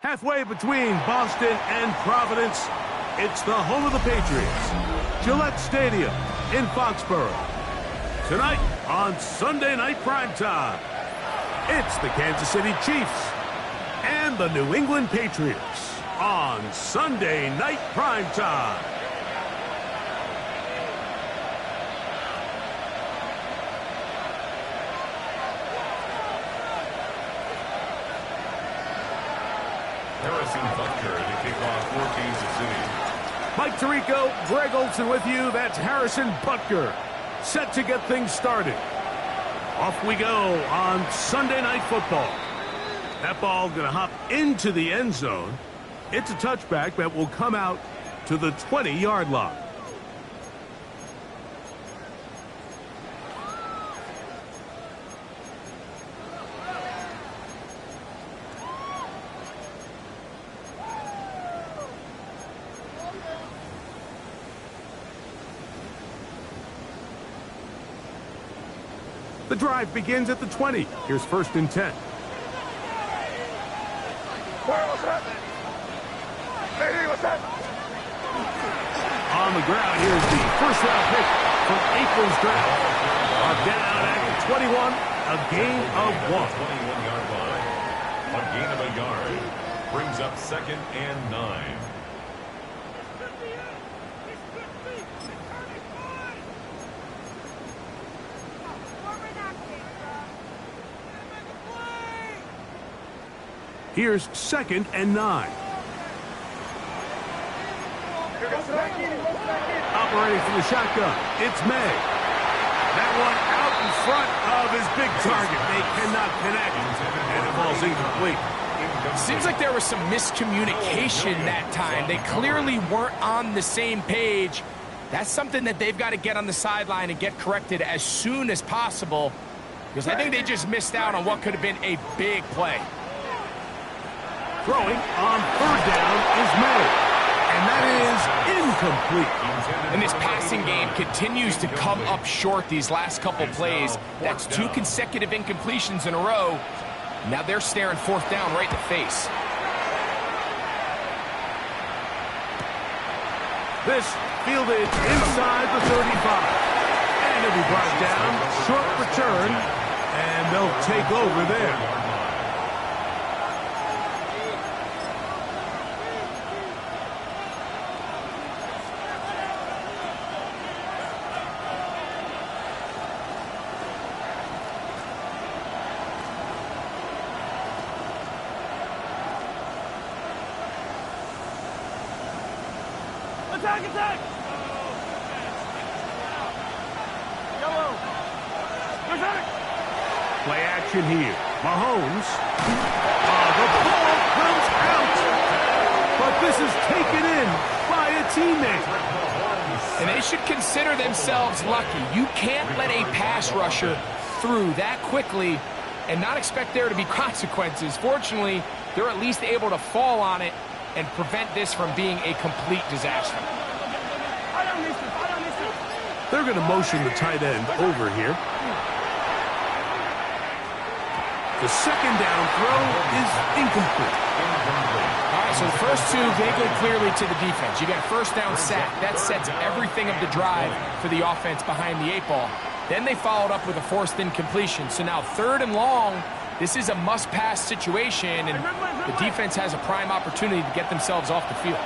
Halfway between Boston and Providence, it's the home of the Patriots, Gillette Stadium in Foxborough. Tonight on Sunday Night Primetime, it's the Kansas City Chiefs and the New England Patriots on Sunday Night Primetime. To kick off for Kansas City. Mike Tirico, Greg Olson with you. That's Harrison Butker, set to get things started. Off we go on Sunday Night Football. That ball going to hop into the end zone. It's a touchback that will come out to the 20-yard line. The drive begins at the 20. Here's 1st and 10. On the ground, here's the first-round pick from April's draft. Down at the 21, a gain of 1. 21-yard line. A gain of a yard. Brings up 2nd and 9. Here's 2nd and 9. Operating from the shotgun, it's May. That one out in front of his big target. They cannot connect, and it falls incomplete. Seems like there was some miscommunication that time. They clearly weren't on the same page. That's something that they've got to get on the sideline and get corrected as soon as possible, because I think they just missed out on what could have been a big play. Throwing on 3rd down is May, and that is incomplete. And this passing game continues to come up short these last couple plays. That's 2 consecutive incompletions in a row. Now they're staring 4th down right in the face. This fielded inside the 35. And it'll be brought down, short return, and they'll take over there. Attack! Yellow! Attack! Play action here. Mahomes. The ball comes out. But this is taken in by a teammate. And they should consider themselves lucky. You can't let a pass rusher through that quickly and not expect there to be consequences. Fortunately, they're at least able to fall on it and prevent this from being a complete disaster. They're going to motion the tight end over here. The 2nd down throw is incomplete. All right, so the first 2, they go clearly to the defense. You get a 1st down sack. That sets everything of the drive for the offense behind the 8 ball. Then they followed up with a forced incompletion. So now 3rd and long. This is a must-pass situation, and the defense has a prime opportunity to get themselves off the field.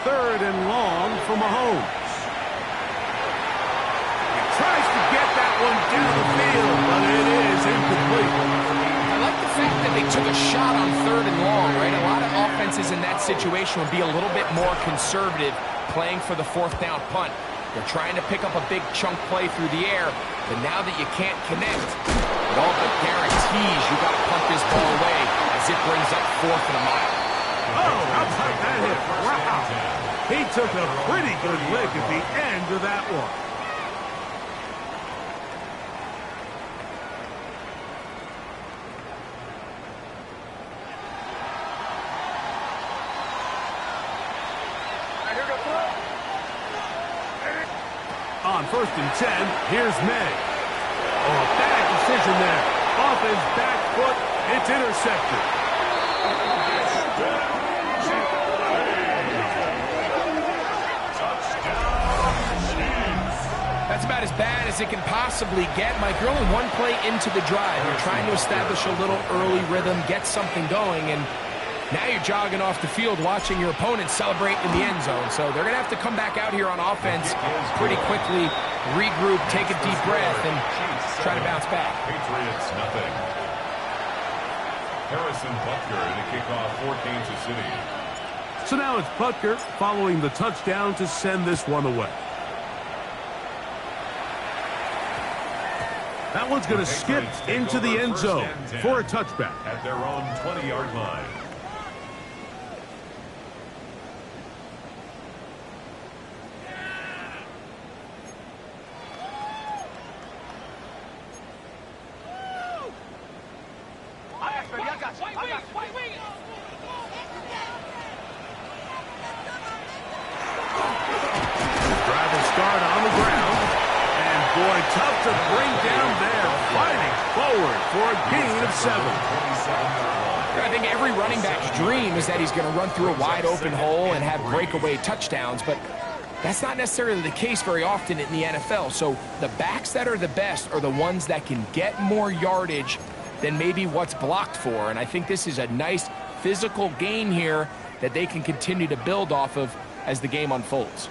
3rd and long for Mahomes. He tries to get that one down the field, but it is incomplete. I like the fact that they took a shot on 3rd and long, right? A lot of offenses in that situation would be a little bit more conservative playing for the 4th down punt. They're trying to pick up a big chunk play through the air, but now that you can't connect, it all but guarantees you got to punt this ball away as it brings up 4th and a mile. Oh, how about that hit? Wow. He took a pretty good lick at the end of that one. on 1st and 10. Here's May. Oh, a bad decision there. Off his back foot. It's intercepted. That's about as bad as it can possibly get, Mike. You're only one play into the drive. You're trying to establish a little early rhythm, get something going, and now you're jogging off the field watching your opponent celebrate in the end zone. So they're going to have to come back out here on offense pretty quickly, regroup, take a deep breath, and try to bounce back. Patriots, nothing. Harrison Butker to kick off for Kansas City. So now it's Butker following the touchdown to send this one away. That one's going to skip into the end zone for a touchback. At their own 20-yard line. Drive start on the ground. And boy, tough to bring down there. Fighting forward for a gain of 7. I think every running back's dream is that he's going to run through a wide open hole and have breakaway touchdowns, but that's not necessarily the case very often in the NFL. So the backs that are the best are the ones that can get more yardage than maybe what's blocked for. And I think this is a nice physical gain here that they can continue to build off of as the game unfolds.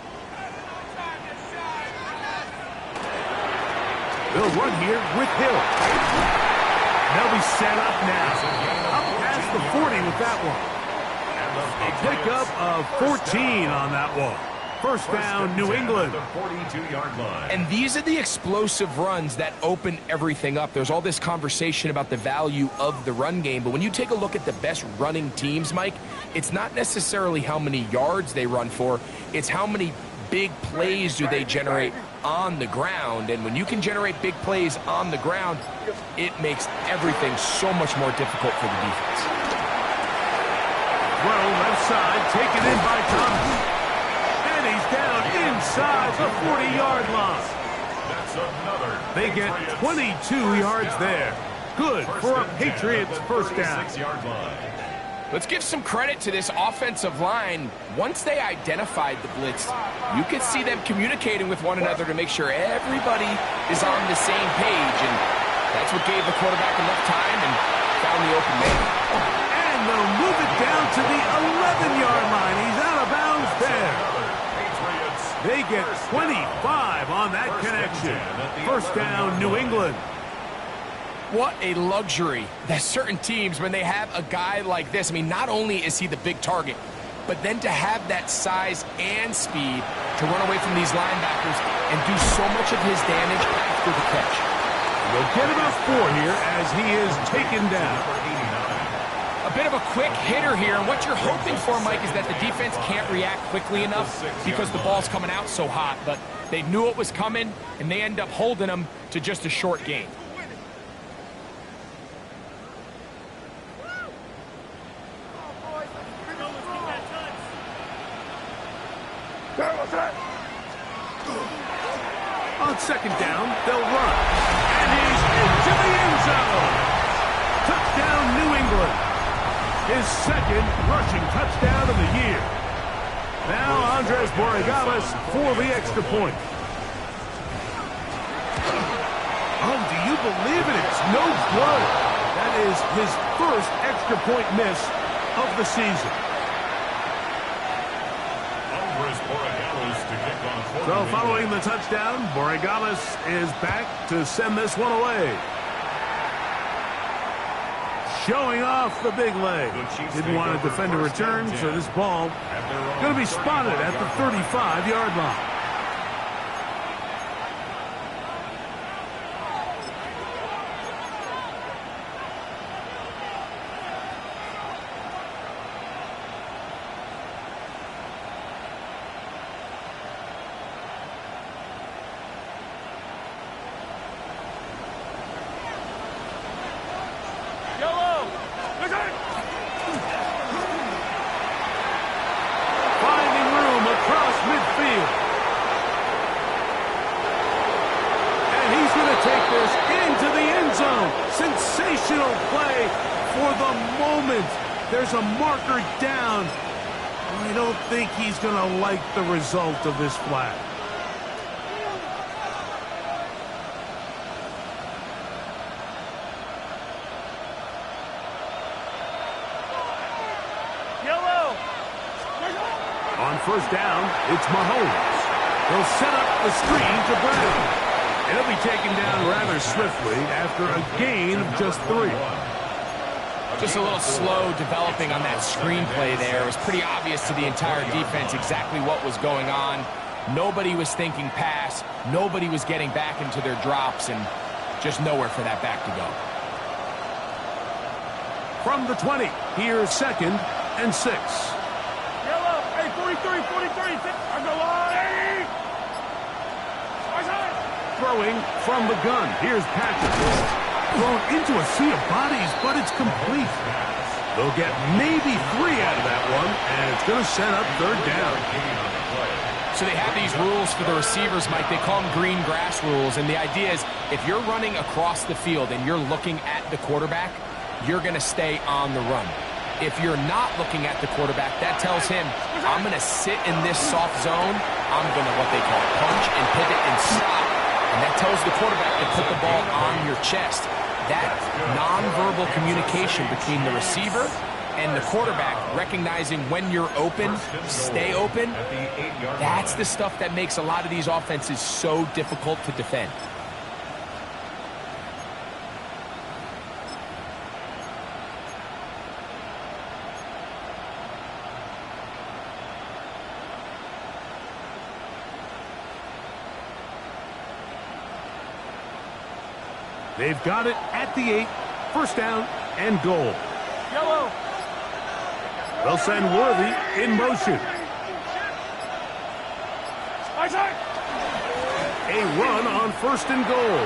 They'll run here with Hill. They'll be set up now. Up past the 40 with that one. A pickup of 14 on that one. First down, New England. The 42-yard line. And these are the explosive runs that open everything up. There's all this conversation about the value of the run game, but when you take a look at the best running teams, Mike, it's not necessarily how many yards they run for, it's how many big plays do they generate on the ground. And when you can generate big plays on the ground, it makes everything so much more difficult for the defense. Well, left side, taken in by Thomas. And he's down inside the 40-yard line. That's another. They get 22 yards there. Good for a Patriots first down. 46-yard line. Let's give some credit to this offensive line. Once they identified the blitz, you could see them communicating with one another to make sure everybody is on the same page, and that's what gave the quarterback enough time and found the open man. And they'll move it down to the 11-yard line. He's out of bounds there. They get 25 on that connection. First down, New England. What a luxury that certain teams, when they have a guy like this, I mean, not only is he the big target, but then to have that size and speed to run away from these linebackers and do so much of his damage after the catch. They'll get about 4 here as he is taken down. A bit of a quick hitter here, and what you're hoping for, Mike, is that the defense can't react quickly enough because the ball's coming out so hot, but they knew it was coming, and they end up holding them to just a short gain. On second down, they'll run. And he's into the end zone. Touchdown, New England. His second rushing touchdown of the year. Now Andres Borregales for the extra point. Oh, do you believe it? It's no good. That is his first extra point miss of the season. So following the touchdown, Borregales is back to send this one away. Showing off the big leg. Didn't want to defend a return, so this ball going to be spotted at the 35-yard line. There's a marker down. I don't think he's going to like the result of this flag. Yellow. On first down, it's Mahomes. He'll set up the screen to Brown. And he'll be taken down rather swiftly after a gain of just 3. Just a little slow developing on that screenplay there. It was pretty obvious to the entire defense exactly what was going on. Nobody was thinking pass. Nobody was getting back into their drops, and just nowhere for that back to go. From the 20, here's 2nd and 6. Yellow. Hey, 43, 43. On the line. Throwing from the gun, here's Patrick. Thrown into a sea of bodies, but it's complete. They'll get maybe 3 out of that one, and it's going to set up 3rd down. So they have these rules for the receivers, Mike. They call them green grass rules, and the idea is if you're running across the field and you're looking at the quarterback, you're going to stay on the run. If you're not looking at the quarterback, that tells him, I'm going to sit in this soft zone. I'm going to what they call punch and pivot and stop. And that tells the quarterback to put the ball on your chest. That nonverbal communication between the receiver and the quarterback, recognizing when you're open, stay open, that's the stuff that makes a lot of these offenses so difficult to defend. They've got it at the 8, 1st down and goal. Yellow. They'll send Worthy in motion. A run on 1st and goal.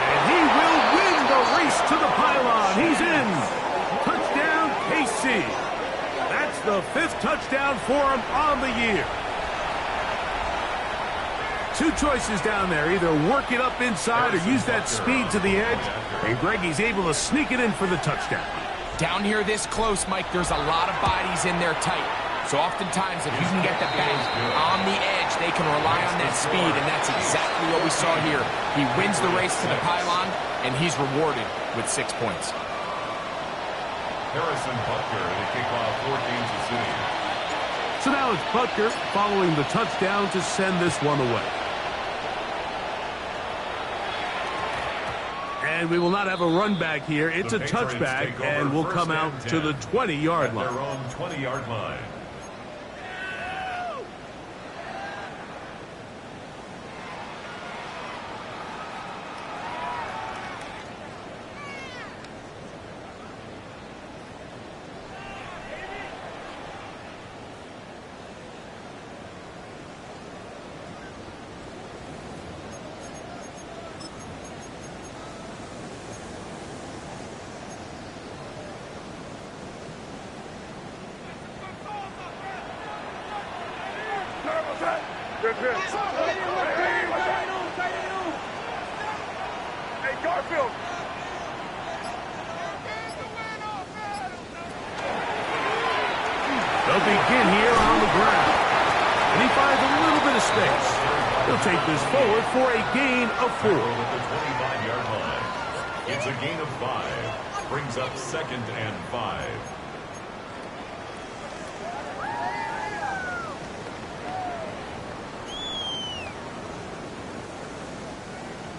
And he will win the race to the pylon. He's in. Touchdown, KC. That's the 5th touchdown for him on the year. 2 choices down there. Either work it up inside or use that speed to the edge. And Greggy's able to sneak it in for the touchdown. Down here this close, Mike, there's a lot of bodies in there tight. So oftentimes, if you can get the back on the edge, they can rely on that speed, and that's exactly what we saw here. He wins the race to the pylon, and he's rewarded with 6 points. Harrison Butker to kick off for Kansas City. So now it's Butker following the touchdown to send this one away. And we will not have a run back here. It's a touchback, and we'll come out to the 20-yard line. Their own 20-yard line. Hey, Garfield. They'll begin here on the ground. And he finds a little bit of space. He'll take this forward for a gain of 4. At the 25-yard line. It's a gain of 5. Brings up 2nd and 5.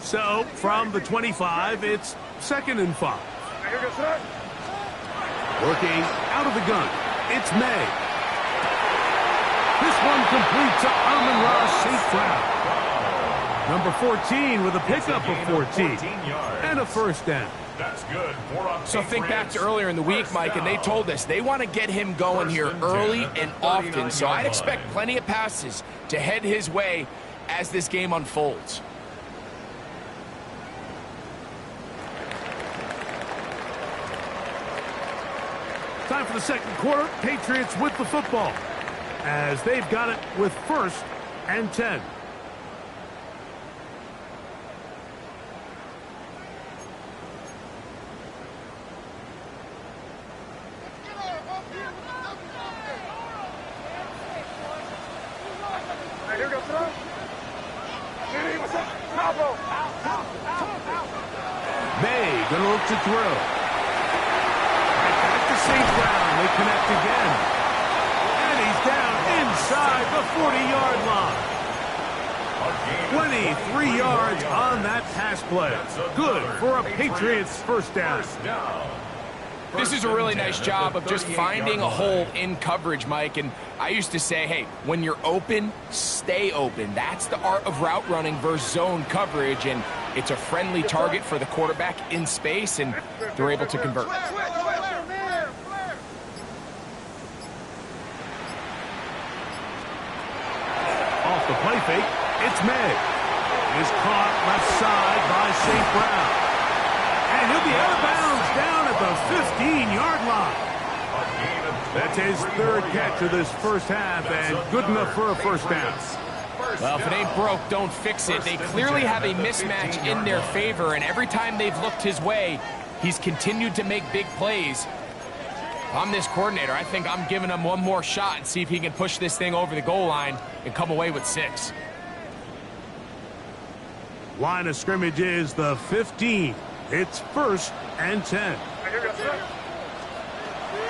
So, from the 25, it's 2nd and 5. Working out of the gun, it's May. This one complete to Amon-Ra St. Brown. Number 14 with a pickup of 14 and a 1st down. That's good. So think back to earlier in the week, Mike, and they told us they want to get him going here early and often. So I'd expect plenty of passes to head his way as this game unfolds. Time for the 2nd quarter. Patriots with the football as they've got it with 1st and 10. May gonna look to throw. Right back to St. Brown. They connect again. And he's down inside the 40-yard line. 23 yards on that pass play. Good for a Patriots first down. This is a really nice job of just finding a hole in coverage, Mike. And I used to say, hey, when you're open, stay open. That's the art of route running versus zone coverage. And it's a friendly target for the quarterback in space, and they're able to convert. Off the play fake, it's May. Is caught left side by St. Brown. And he'll be out of bounds down at the 15-yard line. That's his third catch of this first half, and good enough for a first down. Well, if it ain't broke, don't fix it. They clearly have a mismatch in their favor, and every time they've looked his way, he's continued to make big plays. If I'm this coordinator, I think I'm giving him one more shot and see if he can push this thing over the goal line and come away with 6. Line of scrimmage is the 15. It's 1st and 10.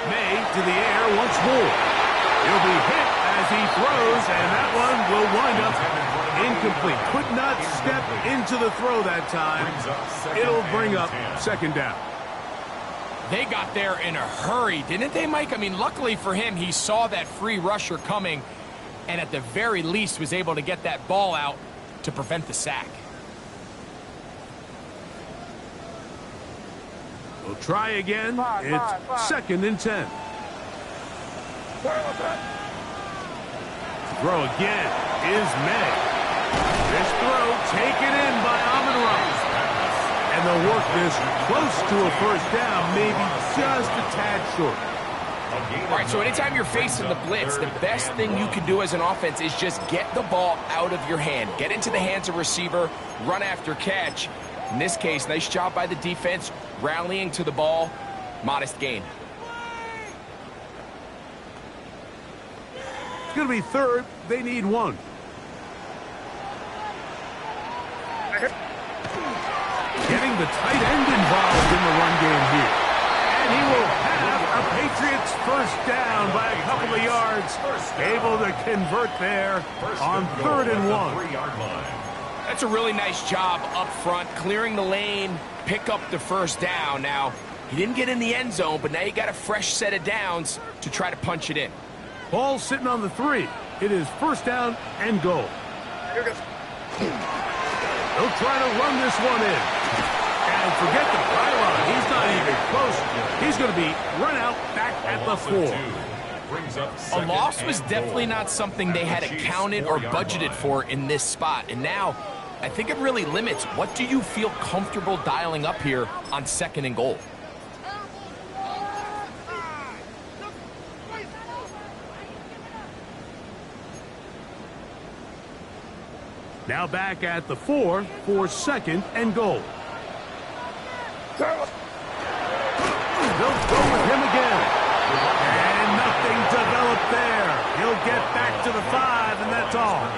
May to the air once more. He'll be hit as he throws, and that one will wind up incomplete. Could not step into the throw that time. It'll bring up 2nd down. They got there in a hurry, didn't they, Mike? I mean, luckily for him, he saw that free rusher coming, and at the very least was able to get that ball out to prevent the sack. We'll try again. It's 2nd and 10. Throw again is May. This throw taken in by Amon-Ra. And they'll work this close to a first down, maybe just a tad short. All right, so anytime you're facing the blitz, the best thing you can do as an offense is just get the ball out of your hand. Get into the hands of receiver, run after catch. In this case, nice job by the defense, rallying to the ball, modest gain. It's going to be 3rd. They need 1. Getting the tight end involved in the run game here. And he will have a Patriots first down by a couple of yards. Able to convert there on 3rd and 1. That's a really nice job up front, clearing the lane, pick up the first down. Now, he didn't get in the end zone, but now you got a fresh set of downs to try to punch it in. Ball sitting on the 3. It is 1st down and goal. They'll try to run this one in. And forget the pylon. He's not even close. He's going to be run out back at the 4. A loss was definitely not something they had accounted or budgeted for in this spot. And now, I think it really limits what do you feel comfortable dialing up here on 2nd and goal. Now back at the 4 for 2nd and goal. They'll go with him again. And nothing developed there. He'll get back to the 5, and that's all.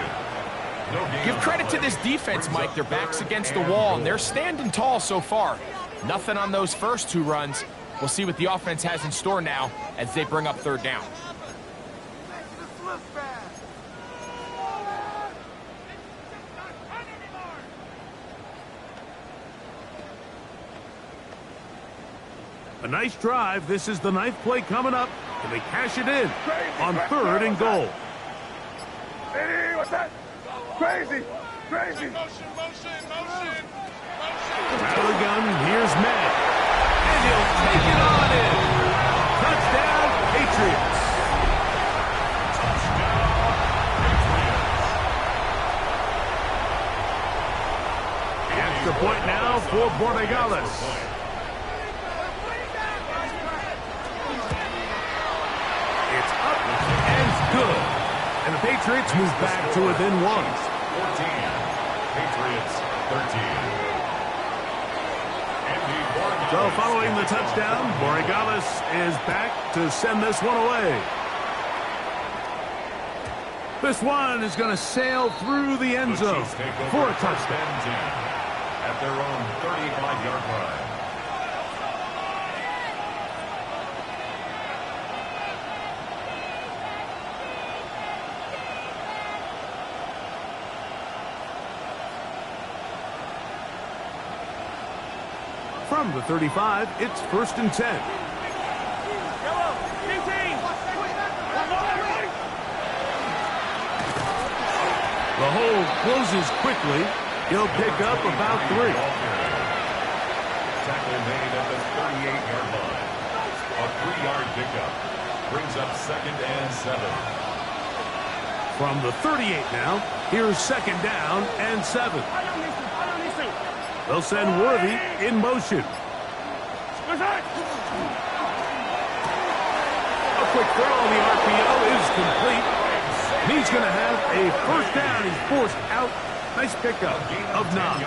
Give credit to this defense, Mike. Their back's against the wall, and they're standing tall so far. Nothing on those first 2 runs. We'll see what the offense has in store now as they bring up 3rd down. A nice drive. This is the 9th play coming up. Can they cash it in on 3rd and goal? Hey, what's that? Crazy. Out of the gun, here's Madden. And he'll take it on in. Touchdown, Patriots. Extra point now for Borregales. It's up and good. And the Patriots move back to within 1. 14. Patriots 13. So following the touchdown, Borregales is back to send this one away. This one is going to sail through the end zone for a touchdown. At their own 35-yard line. From the 35, it's 1st and 10. The hole closes quickly. He'll pick up about 3. Tackle made at the 38-yard line. A 3-yard pickup. Brings up 2nd and 7. From the 38 now, here's 2nd down and 7. They'll send Worthy in motion. A quick throw on the RPO is complete. He's going to have a 1st down. He's forced out. Nice pickup of 9.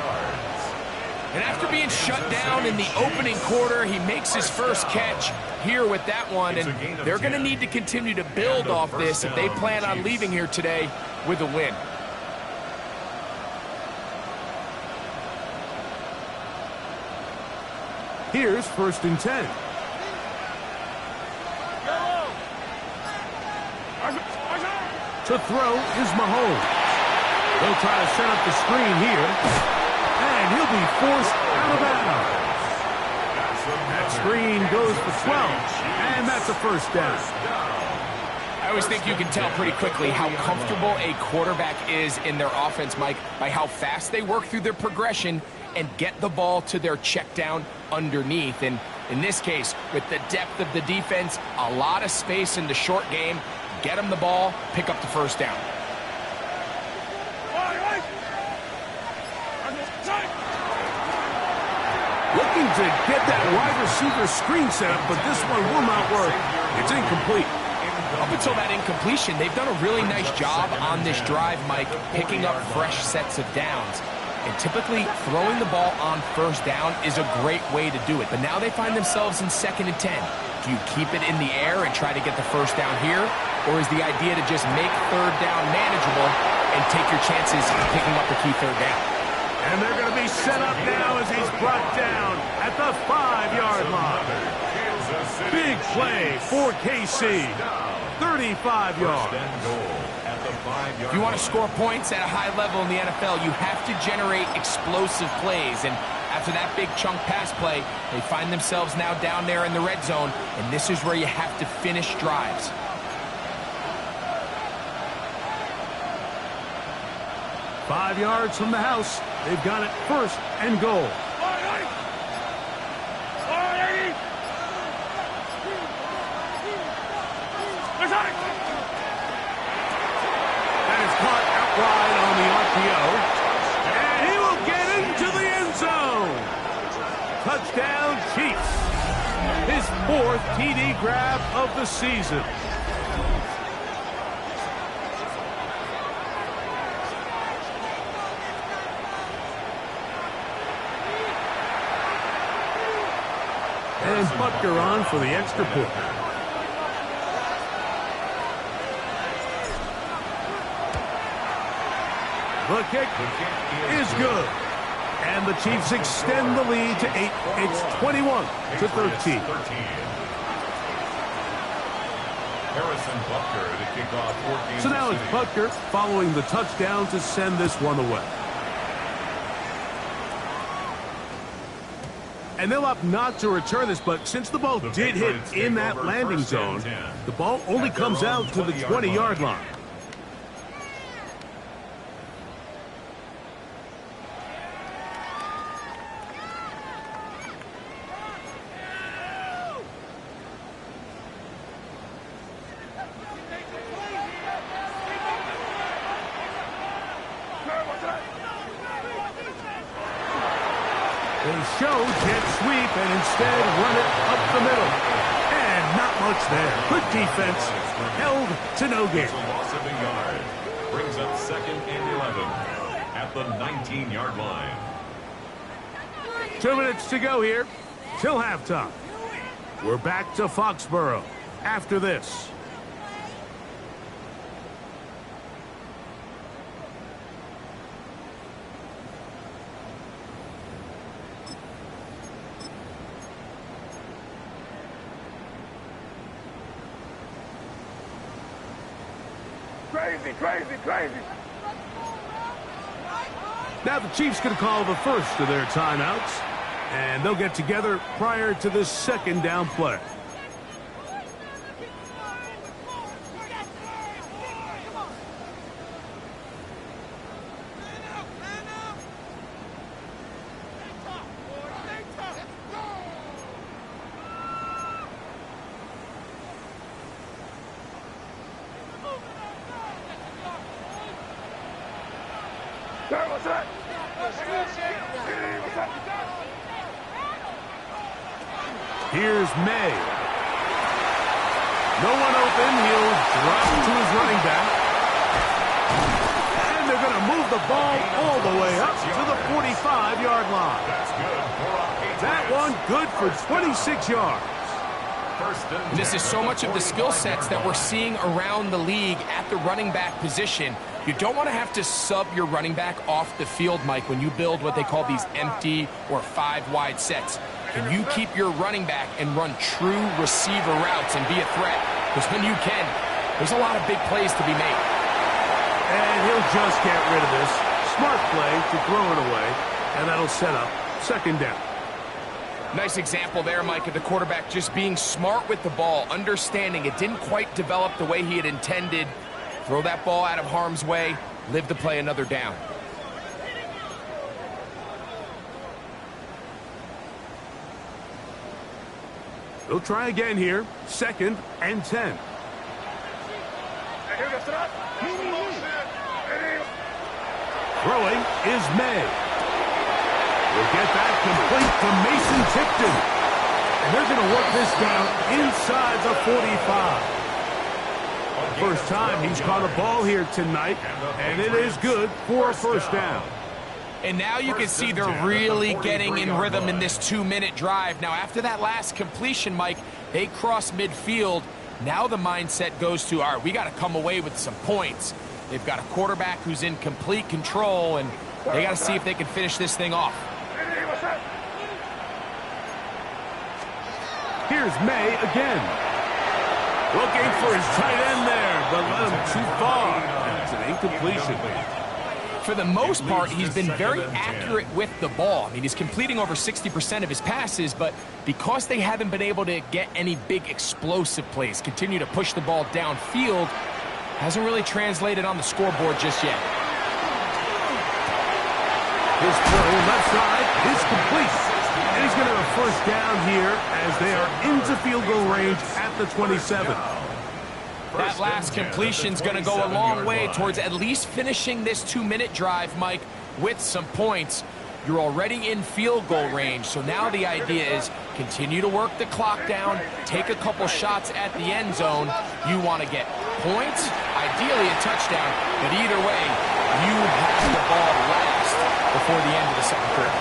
And after being shut down in the opening quarter, he makes his first catch here with that one. And they're going to need to continue to build off this if they plan on leaving here today with a win. Here's 1st and 10. To throw is Mahomes. They'll try to set up the screen here. And he'll be forced out of bounds. That screen goes for 12. And that's a 1st down. I always think you can tell pretty quickly how comfortable a quarterback is in their offense, Mike, by how fast they work through their progression and get the ball to their check down underneath. And in this case, with the depth of the defense, a lot of space in the short game, get them the ball, pick up the 1st down. Looking to get that wide receiver screen set up, but this one will not work. It's incomplete. Up until that incompletion, they've done a really nice job on this drive, Mike, picking up fresh sets of downs. And typically, throwing the ball on 1st down is a great way to do it. But now they find themselves in 2nd and 10. Do you keep it in the air and try to get the 1st down here? Or is the idea to just make 3rd down manageable and take your chances picking up the key 3rd down? And they're going to be set up now as he's brought down at the 5-yard line. Big play for KC. 35 yards. If you want to score points at a high level in the NFL, you have to generate explosive plays. And after that big chunk pass play, they find themselves now down there in the red zone. And this is where you have to finish drives. Five yards from the house. They've got it 1st and goal. That is caught outright on the RPO. And he will get into the end zone. Touchdown, Chiefs. His 4th TD grab of the season. And Butker on for the extra point. The kick is good. And the Chiefs extend the lead to 8. It's 21-13. Harrison Butker to kick off 14. So now it's Butker following the touchdown to send this one away. And they'll opt not to return this, but since the ball did hit in that landing zone, the ball only comes out to the 20-yard line. They show jet sweep and instead run it up the middle. And not much there. Good defense. Held to no gain. It's a loss of a yard. Brings up 2nd and 11 at the 19-yard line. 2 minutes to go here till halftime. We're back to Foxborough after this. Crazy, crazy, crazy. Now the Chiefs going to call the first of their timeouts, and they'll get together prior to the second down play. What's that? Here's May. No one open. He'll drop to his running back. And they're going to move the ball all the way up to the 45-yard line. That's good. That one good for 26 yards. This is so much of the skill sets that we're seeing around the league at the running back position. You don't want to have to sub your running back off the field, Mike, when you build what they call these empty or 5-wide sets. Can you keep your running back and run true receiver routes and be a threat? Because when you can, there's a lot of big plays to be made. And he'll just get rid of this. Smart play to throw it away, and that'll set up second down. Nice example there, Mike, of the quarterback just being smart with the ball, understanding it didn't quite develop the way he had intended. Throw that ball out of harm's way, live to play another down. They'll try again here. 2nd and 10. Throwing is May. We'll get that complete to Mason Tipton. And they're going to work this down inside the 45. First time he's caught a ball here tonight, and it is good for a first down. And now you can see they're really getting in rhythm in this 2-minute drive. Now, after that last completion, Mike, they cross midfield. Now the mindset goes to, all right, we got to come away with some points. They've got a quarterback who's in complete control, and they got to see if they can finish this thing off. Here's May again. Looking for his tight end there, but let him too far. It's an incompletion. For the most part, he's been very accurate with the ball. I mean, he's completing over 60% of his passes, but because they haven't been able to get any big explosive plays, continue to push the ball downfield, hasn't really translated on the scoreboard just yet. His throw left side is complete. And he's going to have a first down here as they are into field goal range at the 27. That last completion's going to go a long way towards at least finishing this 2-minute drive, Mike, with some points. You're already in field goal range, so now the idea is continue to work the clock down, take a couple shots at the end zone. You want to get points, ideally a touchdown, but either way, you have the ball last before the end of the second quarter.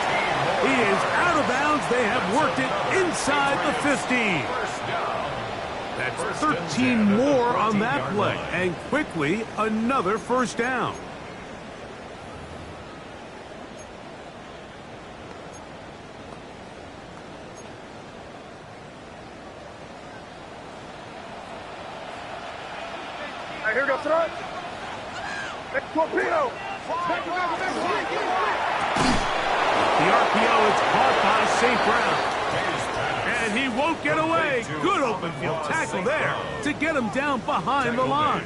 He is out of bounds. They have worked it inside the 15. That's 13 more on that play. And quickly, another first down. Here goes front. Torpedo. The RPO is caught by St. Brown. And he won't get away. Good open field tackle there to get him down behind the line.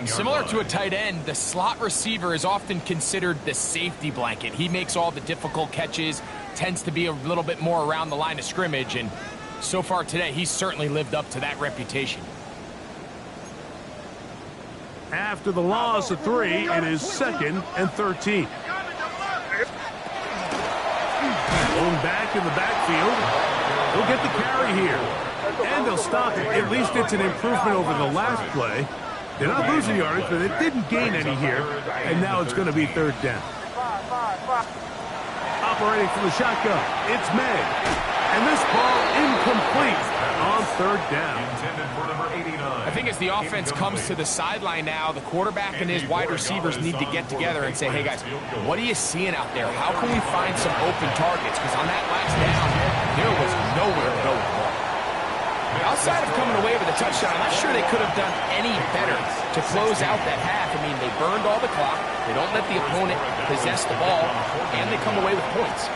Similar to a tight end, the slot receiver is often considered the safety blanket. He makes all the difficult catches, tends to be a little bit more around the line of scrimmage, and so far today, he's certainly lived up to that reputation. After the loss of 3, it is 2nd and 13. Going back in the backfield. He'll get the carry here. And they'll stop it. At least it's an improvement over the last play. They're not losing yards, but it didn't gain any here. And now it's going to be 3rd down. Operating from the shotgun, it's May. And this ball incomplete on 3rd down. I think as the offense comes to the sideline now, the quarterback and his wide receivers need to get together and say, hey guys, what are you seeing out there? How can we find some open targets? Because on that last down, there was nowhere to go with the ball. Outside of coming away with a touchdown, I'm not sure they could have done any better to close out that half. I mean, they burned all the clock. They don't let the opponent possess the ball, and they come away with points.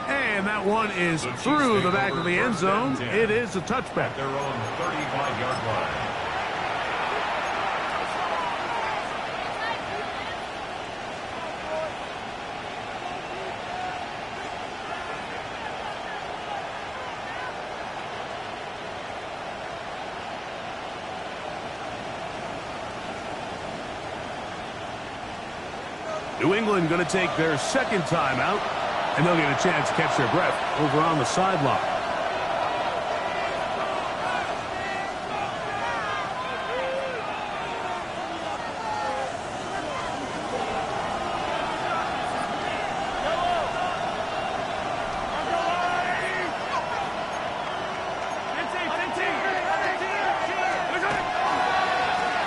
And that one is through the back of the end zone. It is a touchback. At their own 35-yard line. New England going to take their second timeout, and they'll get a chance to catch their breath over on the sideline.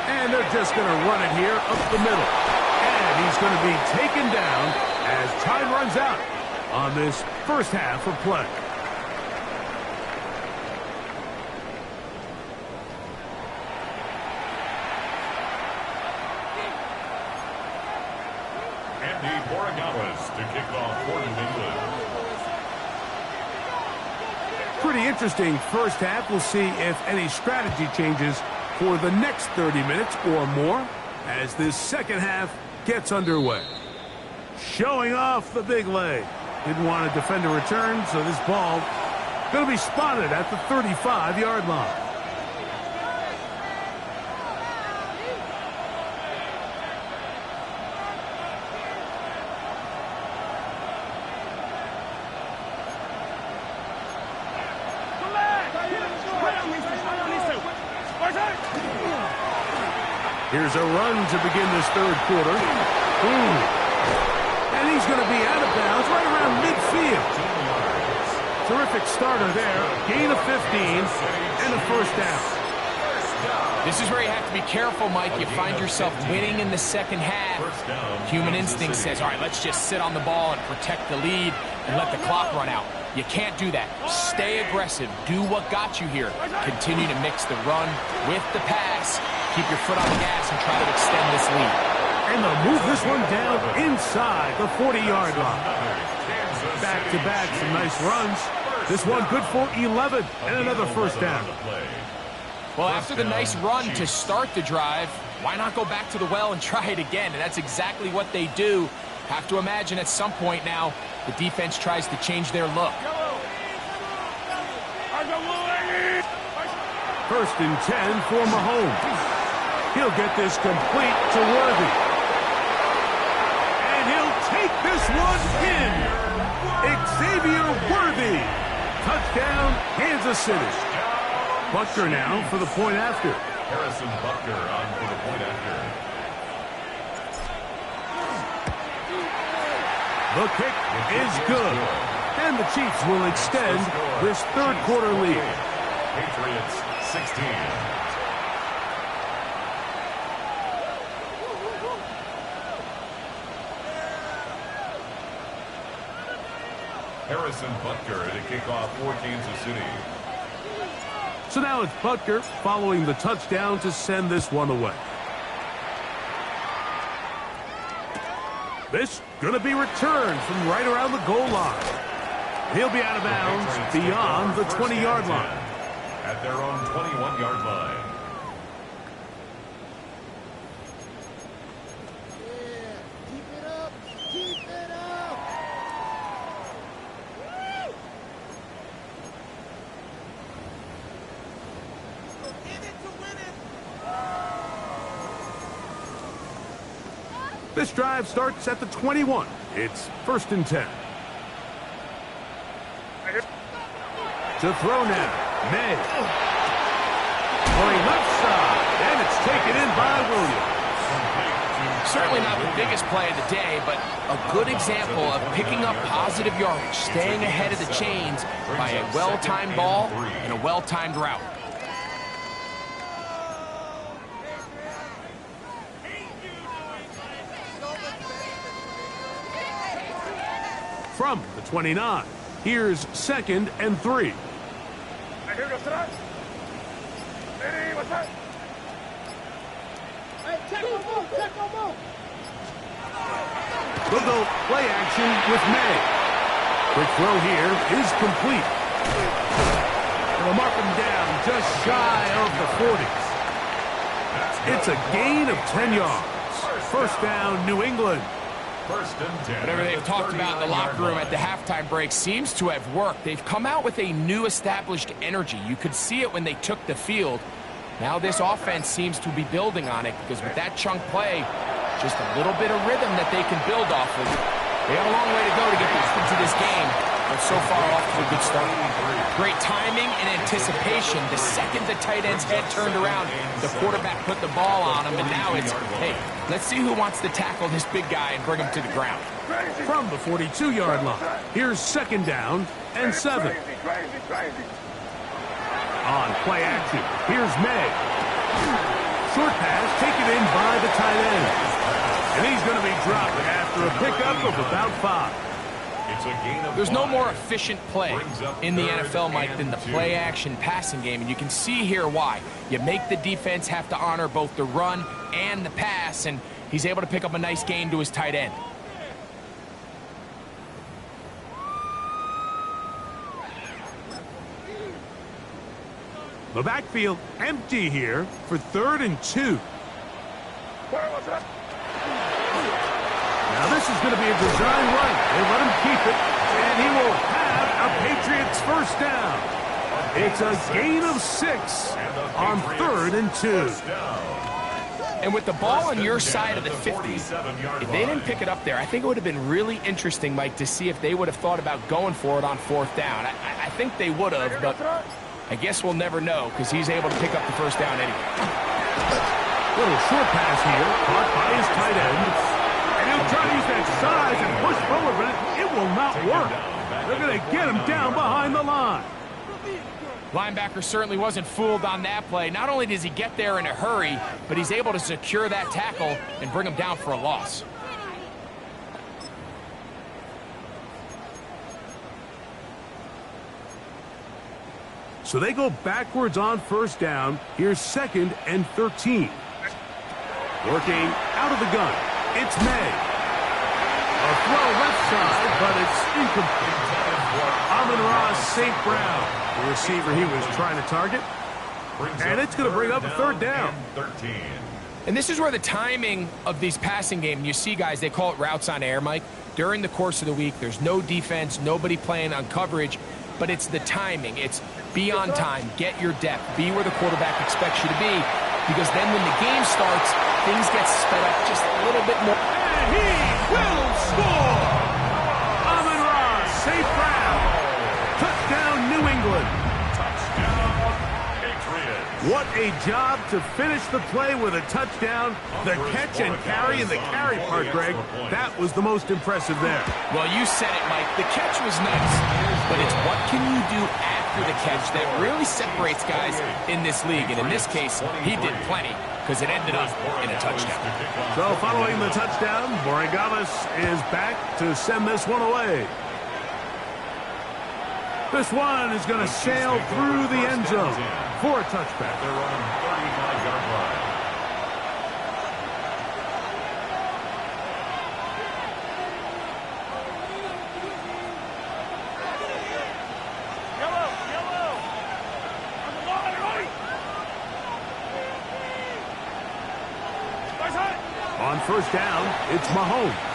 And they're just going to run it here up the middle. He's going to be taken down as time runs out on this first half of play. Andy Borregales to kick off for New England. Pretty interesting first half. We'll see if any strategy changes for the next 30 minutes or more as this second half gets underway. Showing off the big leg. Didn't want to defend a return, so this ball going to be spotted at the 35-yard line. Here's a run to begin this third quarter. And he's going to be out of bounds right around midfield. Terrific starter there. Gain of 15 and a first down. This is where you have to be careful, Mike. You find yourself winning in the second half. Human instinct says, all right, let's just sit on the ball and protect the lead and let the clock run out. You can't do that. Stay aggressive. Do what got you here. Continue to mix the run with the pass. Keep your foot on the gas and try to extend this lead. And they'll move this one down inside the 40-yard line. Back-to-back, some nice runs. This one good for 11 and another first down. Well, after the nice run to start the drive, why not go back to the well and try it again? And that's exactly what they do. Have to imagine at some point now, the defense tries to change their look. First and 10 for Mahomes. He'll get this complete to Worthy. And he'll take this one in. Xavier Worthy. Touchdown, Kansas City. Butker now for the point after. Harrison Butker on for the point after. The kick is good. And the Chiefs will extend this third quarter lead. Patriots 16. Harrison Butker to kick off for Kansas City. So now it's Butker following the touchdown to send this one away. This going to be returned from right around the goal line. He'll be out of bounds beyond the 20-yard line. At their own 21-yard line. This drive starts at the 21. It's first and 10. To throw now, May. Going left side, and it's taken in by Williams. Certainly not the biggest play of the day, but a good example of picking up positive yardage, staying ahead of the chains by a well-timed ball and a well-timed route. From the 29, Here's 2nd and 3. Hey, here goes tonight. Hey, what's that? Hey, check on move, check on move. They'll go play action with May. Quick throw here is complete. They'll mark him down just shy of the 40s. It's a gain of 10 yards. First down, New England. First and 10. Whatever they've talked about in the locker room at the halftime break seems to have worked. They've come out with a new established energy. You could see it when they took the field. Now this offense seems to be building on it because with that chunk play, just a little bit of rhythm that they can build off of. They have a long way to go to get back into this game, but so far off to a good start. Great timing and anticipation. The second the tight end's head turned around, the quarterback put the ball on him, and now it's, hey, let's see who wants to tackle this big guy and bring him to the ground. From the 42-yard line, here's 2nd down and 7. Crazy. On play action, here's May. Short pass taken in by the tight end. And he's going to be dropped after a pickup of about 5. It's a gain of There's no 5. more efficient play in the NFL, Mike, than the play-action passing game, and you can see here why. You make the defense have to honor both the run and the pass, and he's able to pick up a nice gain to his tight end. The backfield empty here for 3rd and 2. Now this is going to be a design run. They let him keep it, and he will have a Patriots first down. It's a gain of 6 on 3rd and 2. And with the ball on your side of the 50, if they didn't pick it up there, I think it would have been really interesting, Mike, to see if they would have thought about going for it on 4th down. I think they would have, but I guess we'll never know because he's able to pick up the first down anyway. Little short pass here, caught by his tight end. And he'll try to use that size and push forward, but it will not work. They're going to get him down behind the line. Linebacker certainly wasn't fooled on that play. Not only does he get there in a hurry, but he's able to secure that tackle and bring him down for a loss. So they go backwards on first down. Here's 2nd and 13. Working out of the gun. It's May. A throw left side, but it's incomplete. Amon-Ra St. Brown, the receiver he was trying to target. And it's going to bring up a 3rd down. 13. And this is where the timing of these passing game, you see guys, they call it routes on air, Mike. During the course of the week, there's no defense, nobody playing on coverage, but it's the timing. It's be on time, get your depth, be where the quarterback expects you to be, because then when the game starts, things get sped up just a little bit more. And he will score! Amon-Ra St. Brown. Touchdown, New England. Touchdown, Patriots. What a job to finish the play with a touchdown. The catch and carry, and the carry part, Greg, that was the most impressive there. Well, you said it, Mike. The catch was nice, but it's what can you do after the catch that really separates guys in this league. And in this case, he did plenty because it ended up in a touchdown. So following the touchdown, Borregales is back to send this one away. This one is going to sail through the end zone for a touchback. They're on 35-yard line. Yellow. On the line, ready. Nice hit. On first down, it's Mahomes.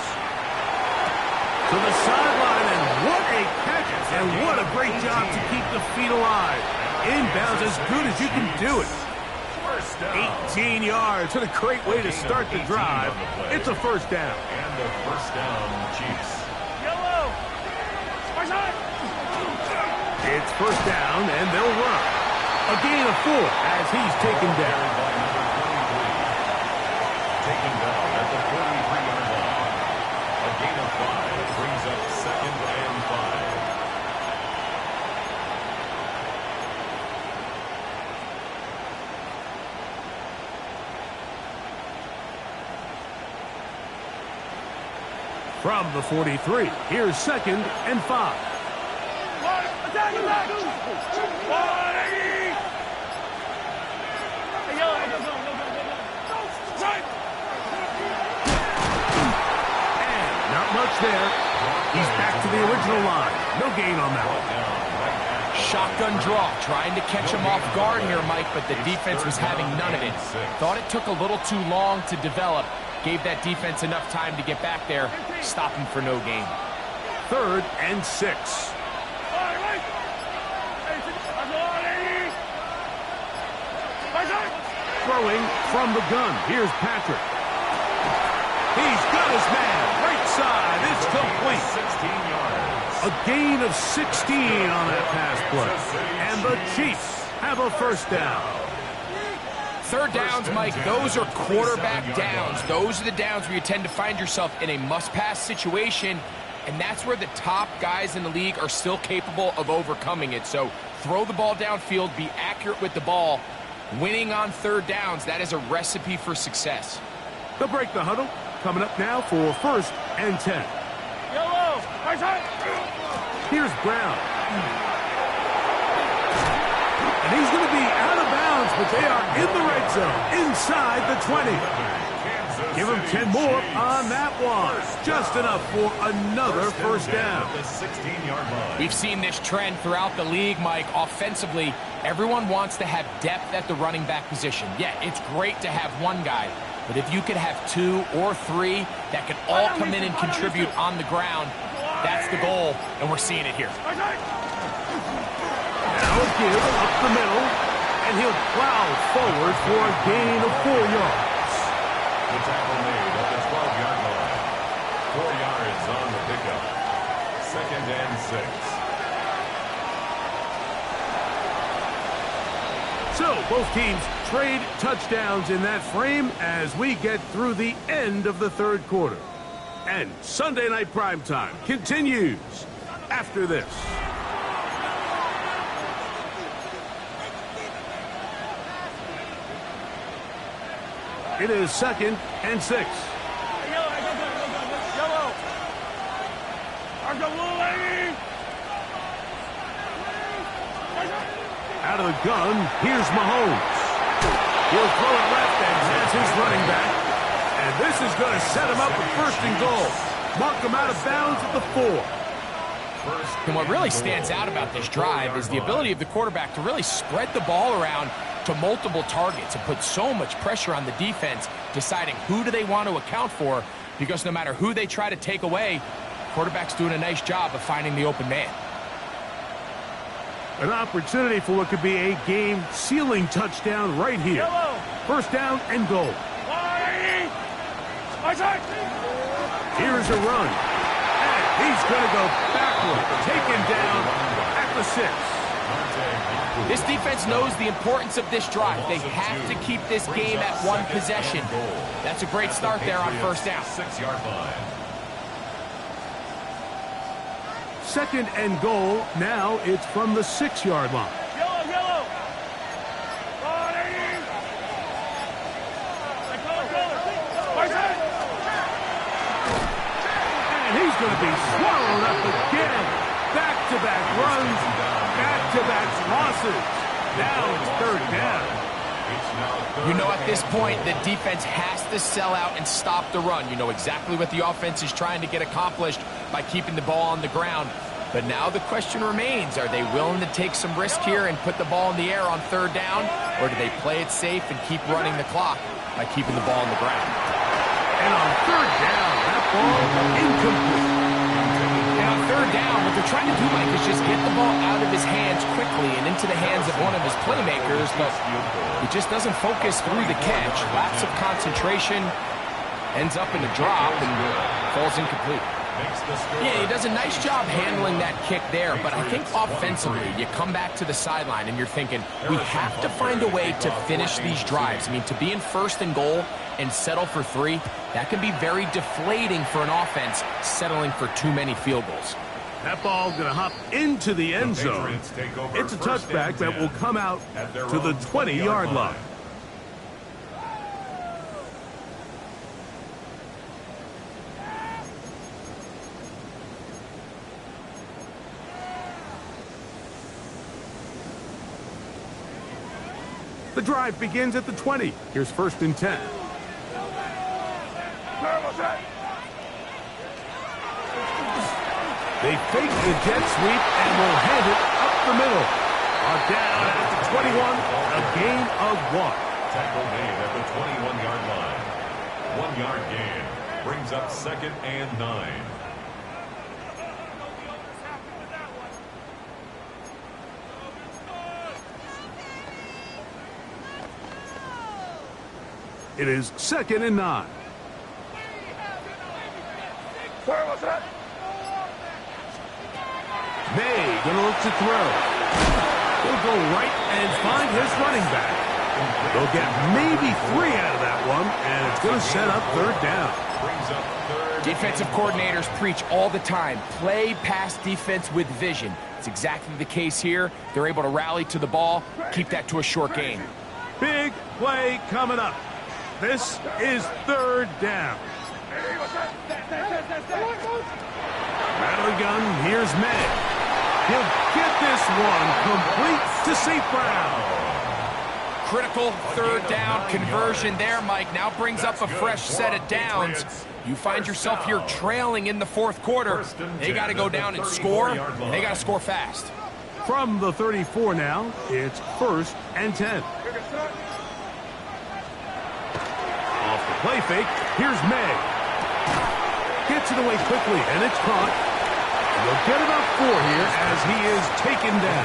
To the sideline, and what a catch, and what a great job to keep the feet alive. Inbounds as good as you can do it. First down. 18 yards. What a great way to start the drive. It's a first down. And the first down, Chiefs. Yellow. Nice hit. It's first down, and they'll run. A gain of 4 as he's taken down. By number 23. Taken down at the 43-yard line. A gain of 5 brings up 2nd and 5. From the 43, here's 2nd and 5. And not much there. He's back to the original line. No gain on that one. Shotgun draw, trying to catch him off guard here, Mike, but the defense was having none of it. Thought it took a little too long to develop. Gave that defense enough time to get back there. Stop him for no gain. 3rd and 6. Throwing from the gun. Here's Patrick. He's got his man. Right side. It's complete. 16 yards. A gain of 16 on that pass play. And the Chiefs have a first down. 3rd downs, Mike, those are quarterback downs. Those are the downs where you tend to find yourself in a must-pass situation, and that's where the top guys in the league are still capable of overcoming it. So throw the ball downfield, be accurate with the ball. Winning on 3rd downs, that is a recipe for success. They'll break the huddle. Coming up now for 1st and 10. Yellow, right side. Here's Brown. And he's going to be out of bounds, but they are in the red zone, inside the 20. Give him 10 more on that one. Just enough for another first down. The 16-yard line. We've seen this trend throughout the league, Mike. Offensively, everyone wants to have depth at the running back position. Yeah, it's great to have one guy, but if you could have 2 or 3 that can all come in and contribute on the ground, that's the goal, and we're seeing it here. Now a give up the middle, and he'll plow forward for a gain of 4 yards. The tackle made at the 12-yard line. 4 yards on the pickup. 2nd and 6. So both teams trade touchdowns in that frame as we get through the end of the 3rd quarter. And Sunday Night Primetime continues after this. It is 2nd and 6. Yellow. I go blue, lady. Out of the gun, here's Mahomes. He'll throw it left and has his running back. And this is going to set him up with 1st and goal. Mark him out of bounds at the 4. And what really stands out about this drive is the ability of the quarterback to really spread the ball around to multiple targets and put so much pressure on the defense, deciding who do they want to account for, because no matter who they try to take away, quarterback's doing a nice job of finding the open man. An opportunity for what could be a game-sealing touchdown right here. Yellow. 1st down and goal. Right side. Here's a run. And he's going to go backward, taken down at the 6. This defense knows the importance of this drive. They have to keep this game at 1 possession. That's a great start there on 1st down. 6-yard line. 2nd and goal. Now it's from the 6-yard line. Yellow. Right side. And he's going to be swallowed up again. Back-to-back runs, back-to-back losses. Now it's 3rd down. You know, at this point, the defense has to sell out and stop the run. You know exactly what the offense is trying to get accomplished by keeping the ball on the ground. But now the question remains, are they willing to take some risk here and put the ball in the air on 3rd down? Or do they play it safe and keep running the clock by keeping the ball on the ground? And on 3rd down, that ball incomplete. And on 3rd down, what they're trying to do, Mike, is just get the ball out of his hands quickly and into the hands of one of his playmakers, but he just doesn't focus through the catch. Lapse of concentration, ends up in a drop, and falls incomplete. Yeah, he does a nice job handling that kick there, but I think offensively, you come back to the sideline and you're thinking, we have to find a way to finish these drives. I mean, to be in 1st and goal and settle for 3, that can be very deflating for an offense settling for too many field goals. That ball going to hop into the end zone. It's a touchback that will come out to the 20-yard line. The drive begins at the 20. Here's 1st and 10. They fake the jet sweep and will hand it up the middle. Down at the 21, a gain of 1. Tackle made at the 21-yard line. 1-yard gain brings up 2nd and 9. It is 2nd and 9. May gonna look to throw. He'll go right and find his running back. They'll get maybe 3 out of that one, and it's going to set up 3rd down. Defensive coordinators preach all the time, play pass defense with vision. It's exactly the case here. They're able to rally to the ball, keep that to a short gain. Big play coming up. This is 3rd down. Rattling gun, here's May. He'll get this one complete to St. Brown. Critical 3rd down conversion there, Mike. Now brings up a fresh set of downs. You find yourself here trailing in the 4th quarter. They got to go down and score, and they got to score fast. From the 34 now, it's 1st and 10. Off the play fake, here's May. Gets it away quickly, and it's caught. They'll get about 4 here as he is taken down.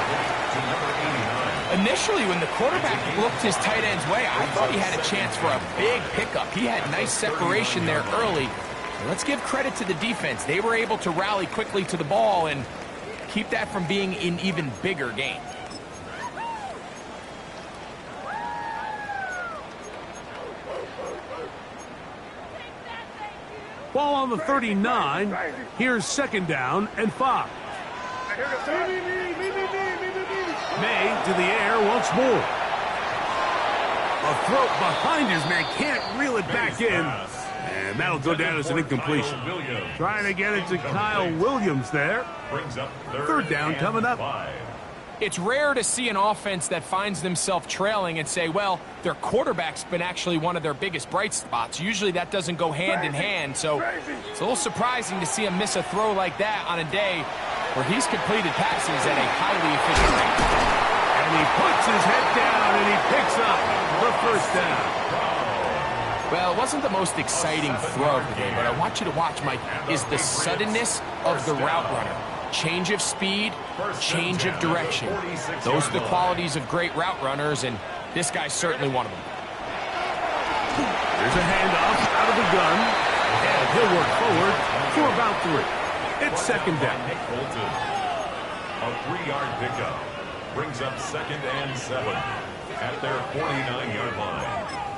Initially, when the quarterback looked his tight end's way, I thought he had a chance for a big pickup. He had nice separation there early. Let's give credit to the defense. They were able to rally quickly to the ball and keep that from being an even bigger game. Ball on the 39. Here's 2nd down and 5. May to the air once more. A throw behind his man, can't reel it back in. And that'll go down as an incompletion. Trying to get it to Kyle Williams there. 3rd down coming up. It's rare to see an offense that finds themselves trailing and say, well, their quarterback's been actually one of their biggest bright spots. Usually that doesn't go hand in hand, so it's a little surprising to see him miss a throw like that on a day where he's completed passes at a highly efficient rate. And he puts his head down and he picks up the 1st down. Well, it wasn't the most exciting throw of the day, but I want you to watch, Mike, is the suddenness of the route runner. Change of speed, change of direction. Those are the qualities of great route runners, and this guy's certainly one of them. There's a handoff out of the gun, and he'll work forward for about 3. It's 2nd down. A 3-yard pickup brings up 2nd and 7 at their 49-yard line.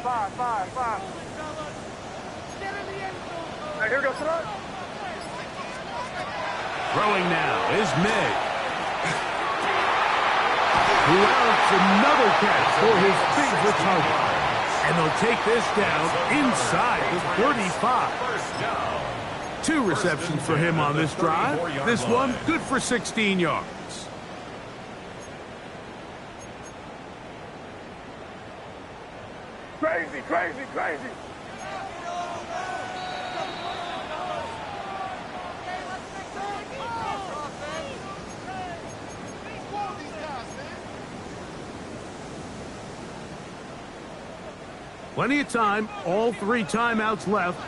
Five. Now here we go, Throwing now is May. Who outs another catch for his favorite target. And they'll take this down inside the 35. 2 receptions for him on this drive. This one good for 16 yards. Crazy. Plenty of time, all 3 timeouts left.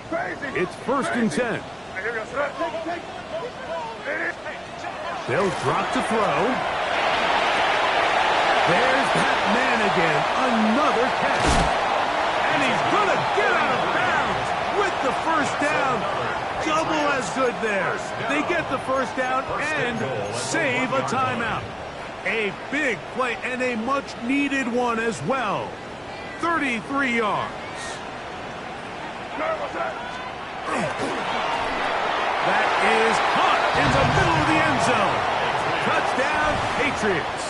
It's 1st and 10. They'll drop to throw. There's that man again, another catch. And he's going to get out of bounds with the 1st down. Double as good there. They get the 1st down and save a timeout. A big play and a much-needed one as well. 33 yards. That is caught in the middle of the end zone. Touchdown, Patriots.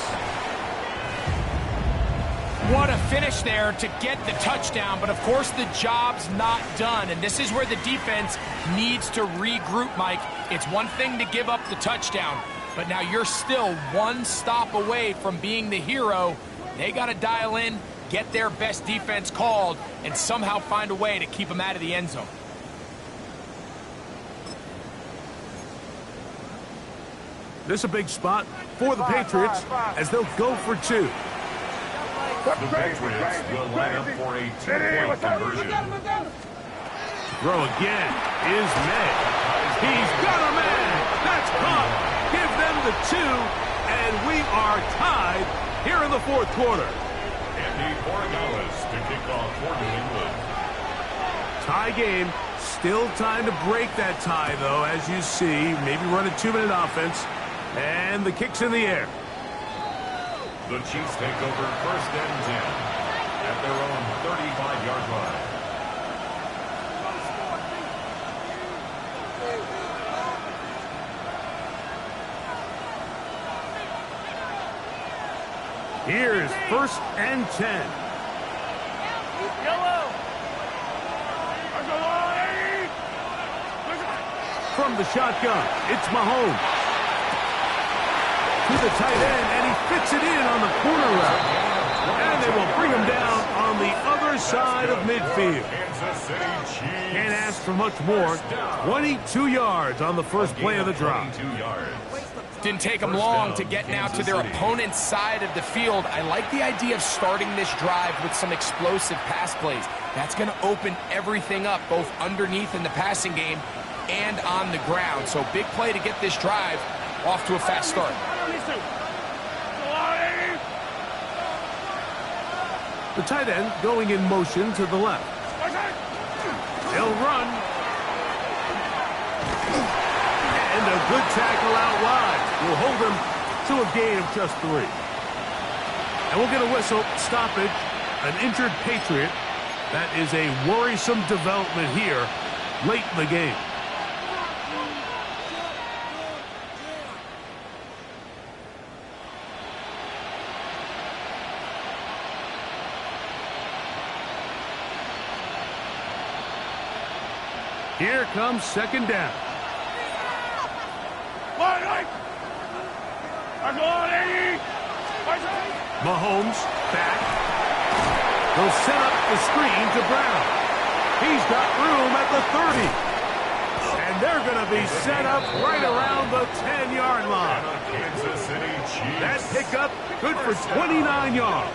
What a finish there to get the touchdown, but of course the job's not done, and this is where the defense needs to regroup, Mike. It's one thing to give up the touchdown, but now you're still one stop away from being the hero. They got to dial in, get their best defense called, and somehow find a way to keep them out of the end zone. This is a big spot for the Patriots as they'll go for two. The Patriots will line up for a two-point conversion. Throw again is made. He's got a man. That's caught. Give them the two, and we are tied here in the fourth quarter. Andy Borregales to kick off for New England. Tie game. Still time to break that tie, though, as you see. Maybe run a 2-minute offense. And the kick's in the air. The Chiefs take over first and 10 at their own 35-yard line. Here's first and 10. From the shotgun, it's Mahomes. To the tight end, and he fits it in on the corner route. And they will bring him down on the other side of midfield. Can't ask for much more. 22 yards on the first play of the drive. Didn't take them long to get now to their opponent's side of the field. I like the idea of starting this drive with some explosive pass plays. That's going to open everything up, both underneath in the passing game and on the ground. So big play to get this drive off to a fast start. The tight end going in motion to the left. He'll run. And a good tackle out wide will hold him to a gain of just 3. And we'll get a whistle, stoppage, an injured Patriot. That is a worrisome development here late in the game. Here comes second down. Mahomes back. He'll set up the screen to Brown. He's got room at the 30. And they're going to be set up right around the 10-yard line. That pickup good for 29 yards.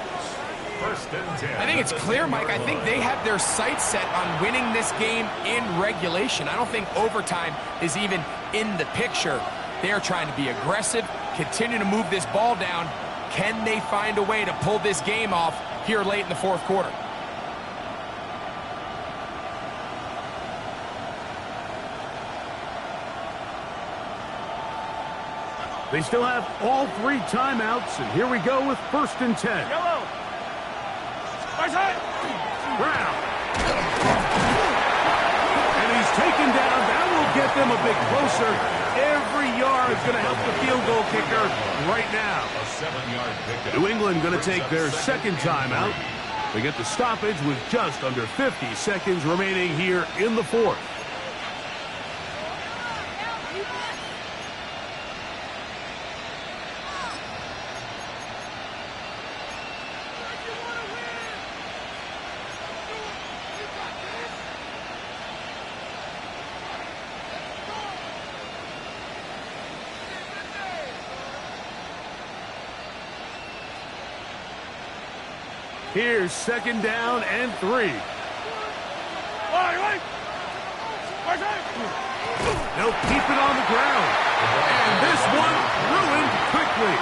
I think it's clear, Mike. I think they have their sights set on winning this game in regulation. I don't think overtime is even in the picture. They're trying to be aggressive, continue to move this ball down. Can they find a way to pull this game off here late in the fourth quarter? They still have all 3 timeouts, and here we go with first and 10. Brown. And he's taken down. That will get them a bit closer. Every yard is going to help the field goal kicker right now. A 7-yard pickup. New England going to take their second timeout. They get the stoppage with just under 50 seconds remaining here in the fourth. Here's second down and 3. They'll keep it on the ground. And this one ruined quickly.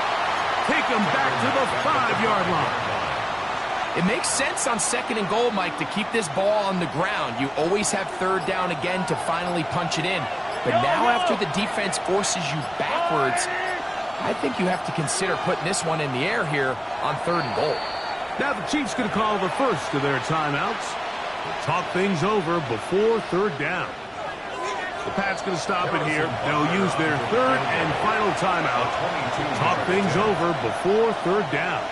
Take them back to the 5-yard line. It makes sense on second and goal, Mike, to keep this ball on the ground. You always have third down again to finally punch it in. But now after the defense forces you backwards, I think you have to consider putting this one in the air here on third and goal. Now the Chiefs going to call the first of their timeouts. They'll talk things over before third down. The Pats going to stop it here. They'll use their third and final timeout. Talk things over before third down.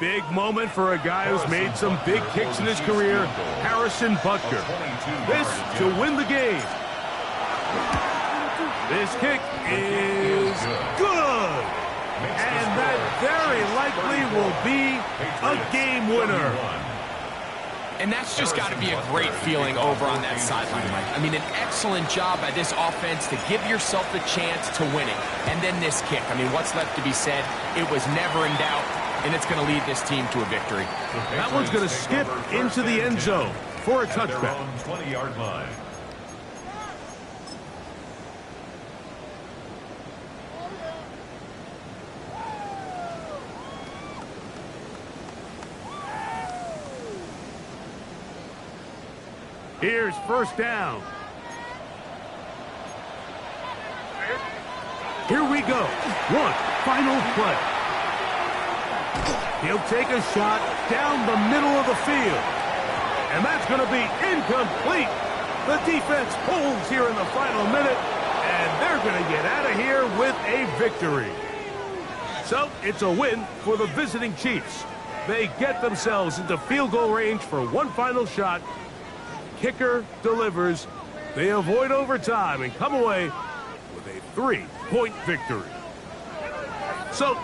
Big moment for a guy who's made some big kicks in his career, Harrison Butker. This to win the game. This kick is good. And that very likely will be a game winner. And that's just got to be a great feeling over on that sideline, Mike. I mean, an excellent job by this offense to give yourself the chance to win it. And then this kick. I mean, what's left to be said? It was never in doubt, and it's going to lead this team to a victory. That one's going to skip into the end zone for a touchback. 20-yard line. Here's first down. Here we go. One final play. He'll take a shot down the middle of the field. And that's going to be incomplete. The defense holds here in the final minute, and they're going to get out of here with a victory. So it's a win for the visiting Chiefs. They get themselves into field goal range for one final shot. Kicker delivers. They avoid overtime and come away with a 3-point victory. So